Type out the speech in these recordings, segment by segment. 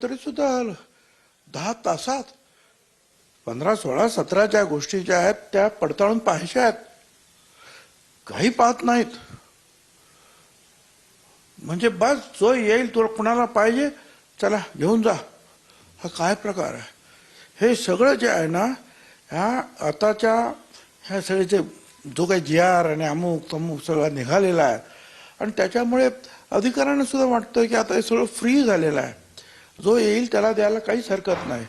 तरी सुद्धा 10 तासात 15, 16, 17 ज्या गोष्टी ज्या आहेत त्या पडताळून पाहायच्या आहेत. काही पाहत नाहीत. म्हणजे बस जो येईल तो कुणाला पाहिजे चला घेऊन जा. हा काय प्रकार आहे? हे सगळं जे आहे ना, ह्या आताच्या ह्या सगळ्याचे जो काही GR आणि अमुक तमुक सगळं निघालेला आहे आणि त्याच्यामुळे अधिकाऱ्यांना सुद्धा वाटतं की आता हे सगळं फ्री झालेलं आहे. जो येईल त्याला द्यायला काहीच हरकत नाही.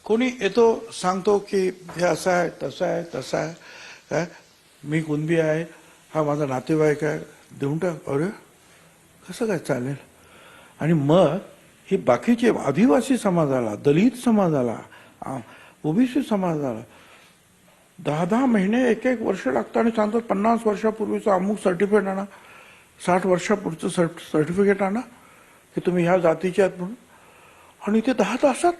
कोणी येतो सांगतो की हे असं आहे तसं आहे तसं आहे, काय मी कुणबी आहे, हा माझा नातेवाईक आहे, देऊन टाक. अरे कसं काय चालेल? आणि मग ही बाकीचे आदिवासी समाजाला, दलित समाजाला, OBC समाजाला 10-10 महिने 1-1 वर्ष लागतं आणि सांगतात 50 वर्षापूर्वीचं अमुक सर्टिफिकेट आणा, 60 वर्षापूर्वीचं सर्टिफिकेट आणा की तुम्ही ह्या जातीचे आहात म्हणून. आणि ते 10 तासात.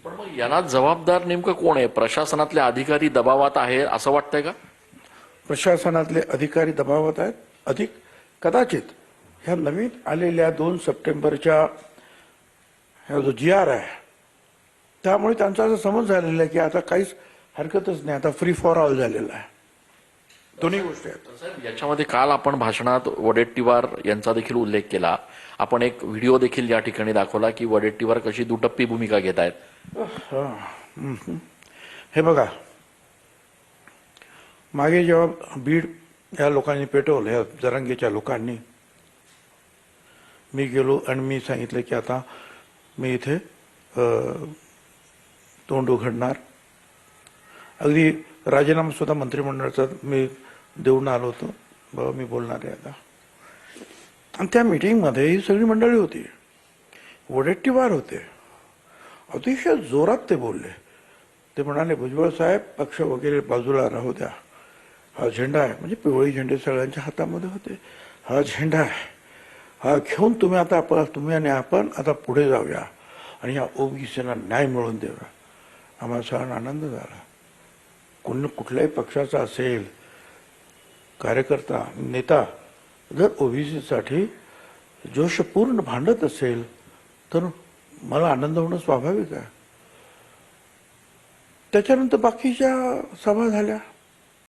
पण मग याला जबाबदार नेमकं कोण आहे? प्रशासनातले अधिकारी दबावात आहे असं वाटतंय का? प्रशासनातले अधिकारी दबावात आहेत. अधिक कदाचित ह्या नवीन आलेल्या 2 सप्टेंबरच्या ह्या जो GR आहे त्यामुळे त्यांचा असं समज झालेला आहे की आता काहीच हरकतच नाही, आता फ्री फॉर ऑल झालेला आहे. दोन्ही गोष्टी आहेत. याच्यामध्ये काल आपण भाषणात वडेट्टीवार यांचा देखील उल्लेख केला. आपण एक व्हिडिओ देखील या ठिकाणी दाखवला की वडेट्टीवार कशी दुटप्पी भूमिका घेत आहेत. हे बघा, मागे जेव्हा बीड या लोकांनी पेटवलं, या जरांगेच्या लोकांनी, मी गेलो आणि मी सांगितलं की आता मी इथे तोंड उघडणार. अगदी राजीनामा सुद्धा मंत्रिमंडळाचा मी देऊन आलो होतो, बाबा मी बोलणार आहे आता. आणि त्या मीटिंगमध्ये ही सगळी मंडळी होती. वडेट्टीवार होते. अतिशय जोरात ते बोलले. ते म्हणाले भुजबळ साहेब पक्ष वगैरे बाजूला राहू द्या, हा झेंडा आहे, म्हणजे पिवळी झेंडे सगळ्यांच्या हातामध्ये होते. हा झेंडा आहे, हा घेऊन तुम्ही आता तुम्ही आणि आपण आता पुढे जाऊया आणि या OBCना न्याय मिळवून देऊया. आम्हाला सगळ्यांना आनंद झाला. कुठल्याही पक्षाचा असेल कार्यकर्ता नेता जर OBCसाठी जोशपूर्ण भांडत असेल तर मला आनंद होणं स्वाभाविक आहे. त्याच्यानंतर बाकीच्या सभा झाल्या.